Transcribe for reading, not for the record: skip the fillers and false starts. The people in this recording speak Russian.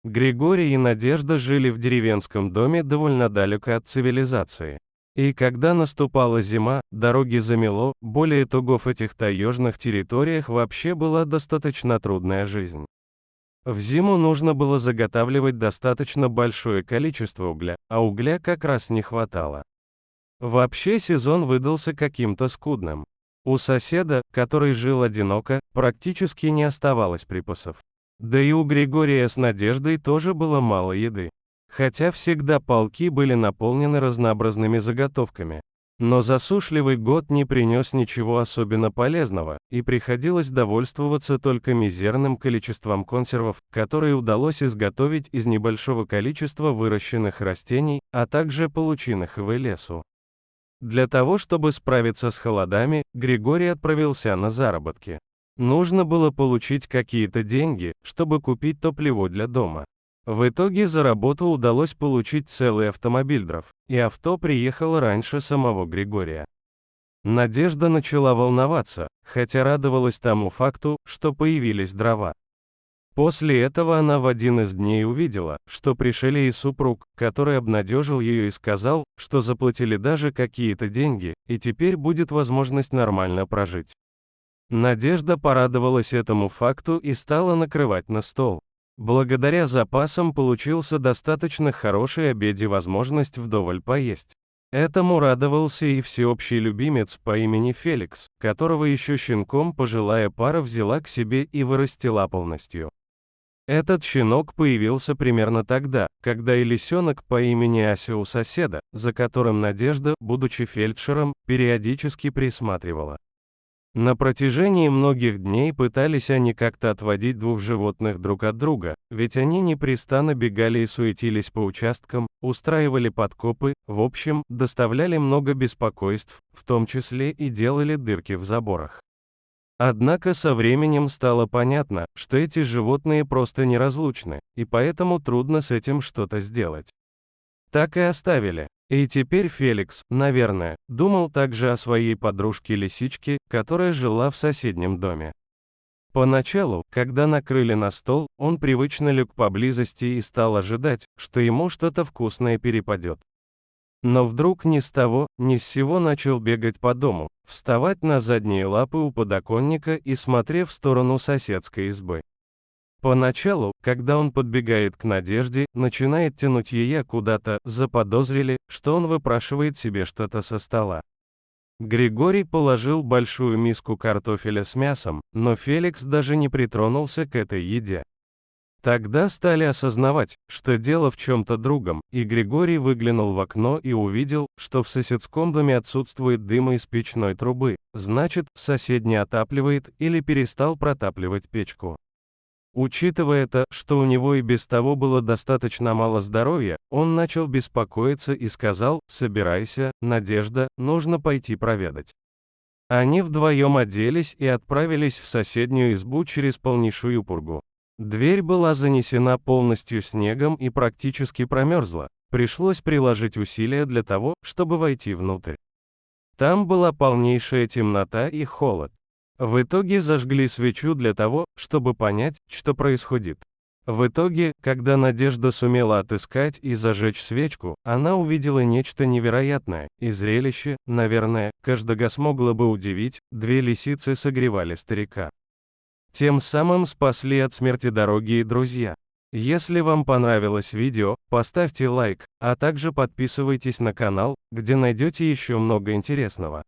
Григорий и Надежда жили в деревенском доме довольно далеко от цивилизации. И когда наступала зима, дороги замело, более того, в этих таежных территориях вообще была достаточно трудная жизнь. В зиму нужно было заготавливать достаточно большое количество угля, а угля как раз не хватало. Вообще сезон выдался каким-то скудным. У соседа, который жил одиноко, практически не оставалось припасов. Да и у Григория с Надеждой тоже было мало еды. Хотя всегда полки были наполнены разнообразными заготовками. Но засушливый год не принес ничего особенно полезного, и приходилось довольствоваться только мизерным количеством консервов, которые удалось изготовить из небольшого количества выращенных растений, а также полученных в лесу. Для того, чтобы справиться с холодами, Григорий отправился на заработки. Нужно было получить какие-то деньги, чтобы купить топливо для дома. В итоге за работу удалось получить целый автомобиль дров, и авто приехало раньше самого Григория. Надежда начала волноваться, хотя радовалась тому факту, что появились дрова. После этого она в один из дней увидела, что пришел и супруг, который обнадежил ее и сказал, что заплатили даже какие-то деньги, и теперь будет возможность нормально прожить. Надежда порадовалась этому факту и стала накрывать на стол. Благодаря запасам получился достаточно хороший обед и возможность вдоволь поесть. Этому радовался и всеобщий любимец по имени Феликс, которого еще щенком пожилая пара взяла к себе и вырастила полностью. Этот щенок появился примерно тогда, когда и лисенок по имени Ася у соседа, за которым Надежда, будучи фельдшером, периодически присматривала. На протяжении многих дней пытались они как-то отводить двух животных друг от друга, ведь они непрестанно бегали и суетились по участкам, устраивали подкопы, в общем, доставляли много беспокойств, в том числе и делали дырки в заборах. Однако со временем стало понятно, что эти животные просто неразлучны, и поэтому трудно с этим что-то сделать. Так и оставили. И теперь Феликс, наверное, думал также о своей подружке-лисичке, которая жила в соседнем доме. Поначалу, когда накрыли на стол, он привычно лег поблизости и стал ожидать, что ему что-то вкусное перепадет. Но вдруг ни с того, ни с сего начал бегать по дому, вставать на задние лапы у подоконника и смотреть в сторону соседской избы. Поначалу, когда он подбегает к Надежде, начинает тянуть ее куда-то, заподозрили, что он выпрашивает себе что-то со стола. Григорий положил большую миску картофеля с мясом, но Феликс даже не притронулся к этой еде. Тогда стали осознавать, что дело в чем-то другом, и Григорий выглянул в окно и увидел, что в соседском доме отсутствует дым из печной трубы, значит, сосед не отапливает или перестал протапливать печку. Учитывая это, что у него и без того было достаточно мало здоровья, он начал беспокоиться и сказал: «Собирайся, Надежда, нужно пойти проведать». Они вдвоем оделись и отправились в соседнюю избу через полнейшую пургу. Дверь была занесена полностью снегом и практически промерзла, пришлось приложить усилия для того, чтобы войти внутрь. Там была полнейшая темнота и холод. В итоге зажгли свечу для того, чтобы понять, что происходит. В итоге, когда Надежда сумела отыскать и зажечь свечку, она увидела нечто невероятное, и зрелище, наверное, каждого смогло бы удивить: две лисицы согревали старика. Тем самым спасли от смерти дорогие друзья. Если вам понравилось видео, поставьте лайк, а также подписывайтесь на канал, где найдете еще много интересного.